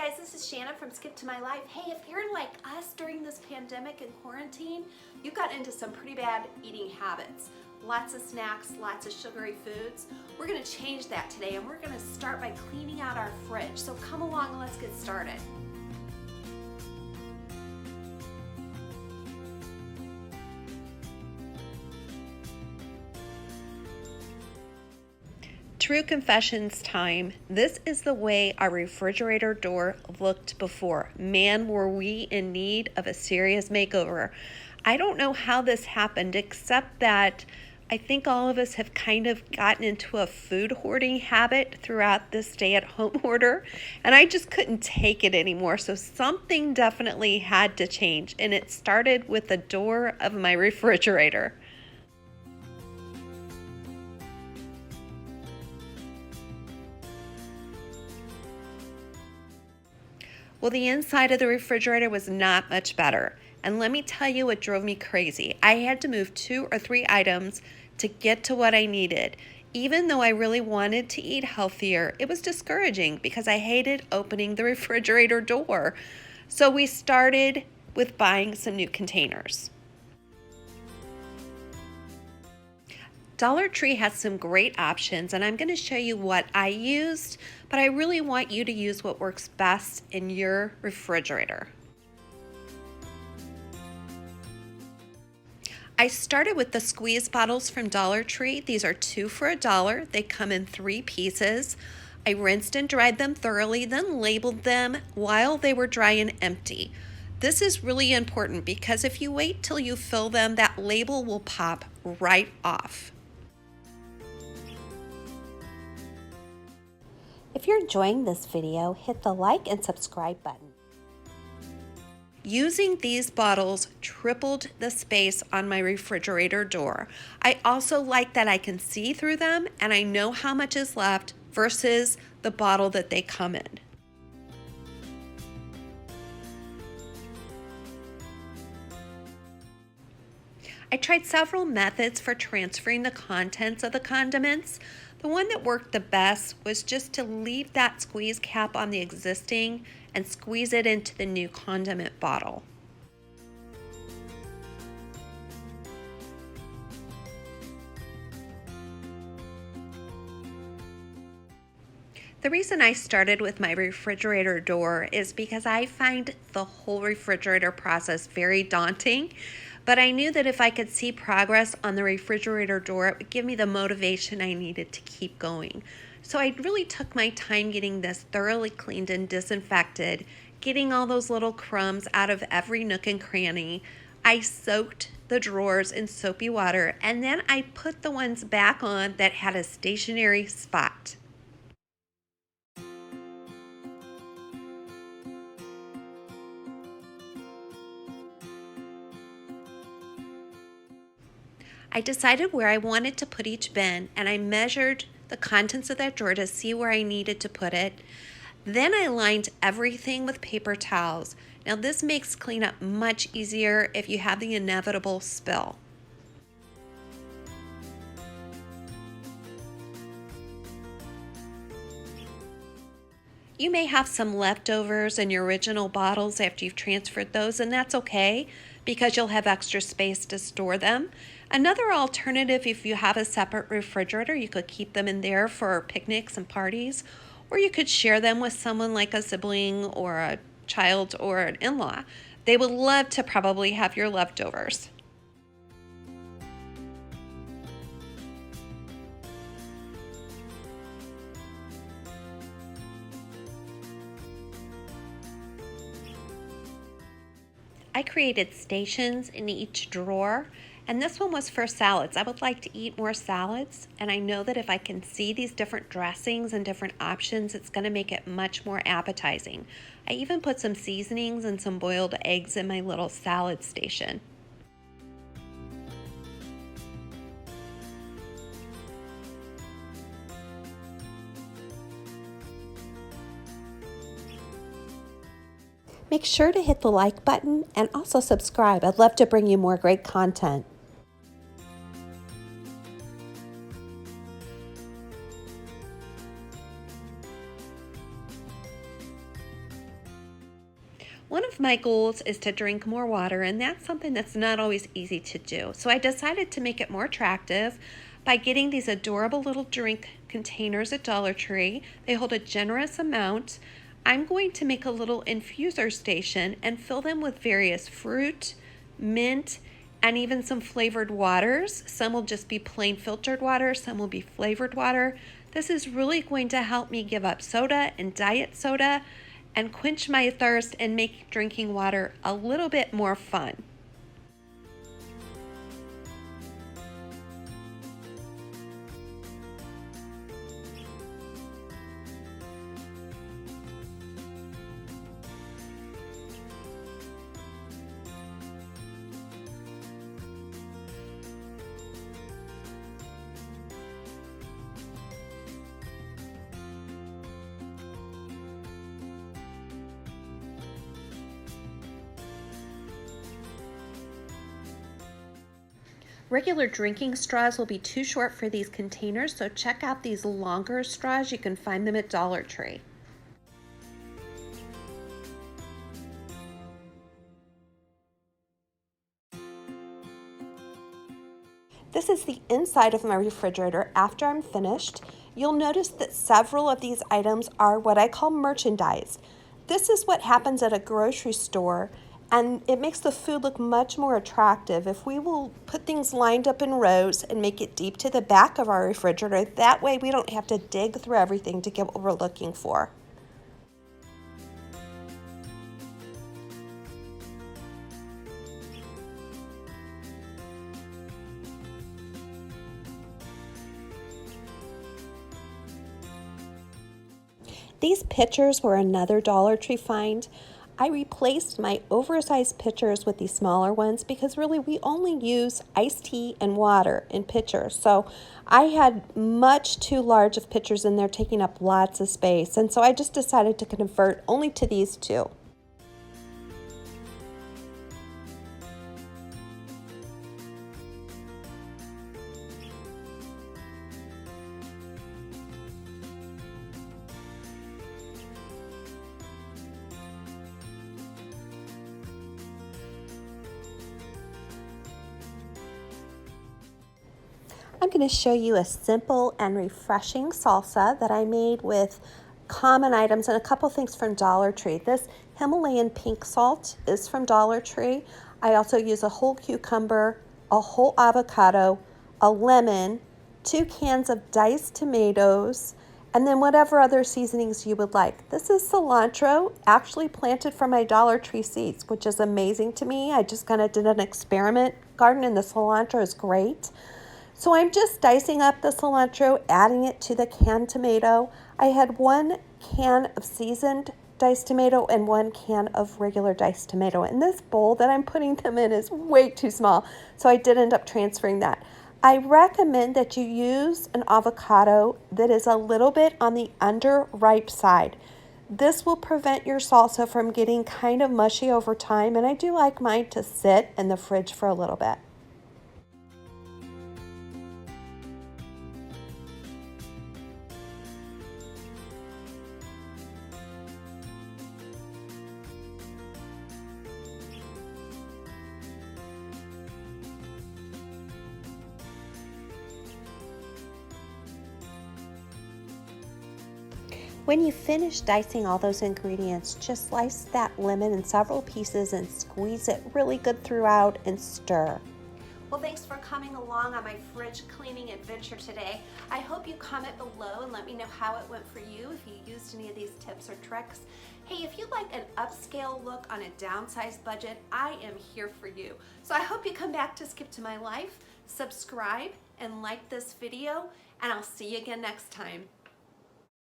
guys, this is Shannon from Skip to My Life. Hey, if you're like us during this pandemic and quarantine, you've gotten into some pretty bad eating habits. Lots of snacks, lots of sugary foods. We're gonna change that today, and we're gonna start by cleaning out our fridge. So come along and let's get started. True confessions time. This is the way our refrigerator door looked before. Man, were we in need of a serious makeover. I don't know how this happened, except that I think all of us have kind of gotten into a food hoarding habit throughout this stay-at-home order, and I just couldn't take it anymore. So something definitely had to change, and it started with the door of my refrigerator. Well, the inside of the refrigerator was not much better. And let me tell you what drove me crazy. I had to move 2 or 3 items to get to what I needed. Even though I really wanted to eat healthier, it was discouraging because I hated opening the refrigerator door. So we started with buying some new containers. Dollar Tree has some great options, and I'm going to show you what I used, but I really want you to use what works best in your refrigerator. I started with the squeeze bottles from Dollar Tree. These are 2 for $1. They come in 3 pieces. I rinsed and dried them thoroughly, then labeled them while they were dry and empty. This is really important because if you wait till you fill them, that label will pop right off. If you're enjoying this video, hit the like and subscribe button. Using these bottles tripled the space on my refrigerator door. I also like that I can see through them and I know how much is left versus the bottle that they come in. I tried several methods for transferring the contents of the condiments. The one that worked the best was just to leave that squeeze cap on the existing and squeeze it into the new condiment bottle. The reason I started with my refrigerator door is because I find the whole refrigerator process very daunting. But I knew that if I could see progress on the refrigerator door, it would give me the motivation I needed to keep going. So I really took my time getting this thoroughly cleaned and disinfected, getting all those little crumbs out of every nook and cranny. I soaked the drawers in soapy water, and then I put the ones back on that had a stationary spot. I decided where I wanted to put each bin, and I measured the contents of that drawer to see where I needed to put it. Then I lined everything with paper towels. Now this makes cleanup much easier if you have the inevitable spill. You may have some leftovers in your original bottles after you've transferred those, and that's okay because you'll have extra space to store them. Another alternative, if you have a separate refrigerator, you could keep them in there for picnics and parties, or you could share them with someone like a sibling or a child or an in-law. They would love to probably have your leftovers. I created stations in each drawer, and this one was for salads. I would like to eat more salads, and I know that if I can see these different dressings and different options, it's going to make it much more appetizing. I even put some seasonings and some boiled eggs in my little salad station. Make sure to hit the like button and also subscribe. I'd love to bring you more great content. One of my goals is to drink more water, and that's something that's not always easy to do. So I decided to make it more attractive by getting these adorable little drink containers at Dollar Tree. They hold a generous amount. I'm going to make a little infuser station and fill them with various fruit, mint, and even some flavored waters. Some will just be plain filtered water, some will be flavored water. This is really going to help me give up soda and diet soda and quench my thirst and make drinking water a little bit more fun. Regular drinking straws will be too short for these containers, so check out these longer straws. You can find them at Dollar Tree. This is the inside of my refrigerator after I'm finished. You'll notice that several of these items are what I call merchandise. This is what happens at a grocery store, and it makes the food look much more attractive if we will put things lined up in rows and make it deep to the back of our refrigerator. That way we don't have to dig through everything to get what we're looking for. These pitchers were another Dollar Tree find. I replaced my oversized pitchers with these smaller ones because really we only use iced tea and water in pitchers. So I had much too large of pitchers in there taking up lots of space. And so I just decided to convert only to these two. I'm going to show you a simple and refreshing salsa that I made with common items and a couple things from Dollar Tree. This Himalayan pink salt is from Dollar Tree. I also use a whole cucumber, a whole avocado, a lemon, 2 cans of diced tomatoes, and then whatever other seasonings you would like. This is cilantro, actually planted from my Dollar Tree seeds, which is amazing to me. I just kind of did an experiment garden, and the cilantro is great. So I'm just dicing up the cilantro, adding it to the canned tomato. I had 1 can of seasoned diced tomato and 1 can of regular diced tomato. And this bowl that I'm putting them in is way too small, so I did end up transferring that. I recommend that you use an avocado that is a little bit on the underripe side. This will prevent your salsa from getting kind of mushy over time, and I do like mine to sit in the fridge for a little bit. When you finish dicing all those ingredients, just slice that lemon in several pieces and squeeze it really good throughout and stir. Well, thanks for coming along on my fridge cleaning adventure today. I hope you comment below and let me know how it went for you, if you used any of these tips or tricks. Hey, if you'd like an upscale look on a downsized budget, I am here for you. So I hope you come back to Skip to My Life, subscribe, and like this video, and I'll see you again next time.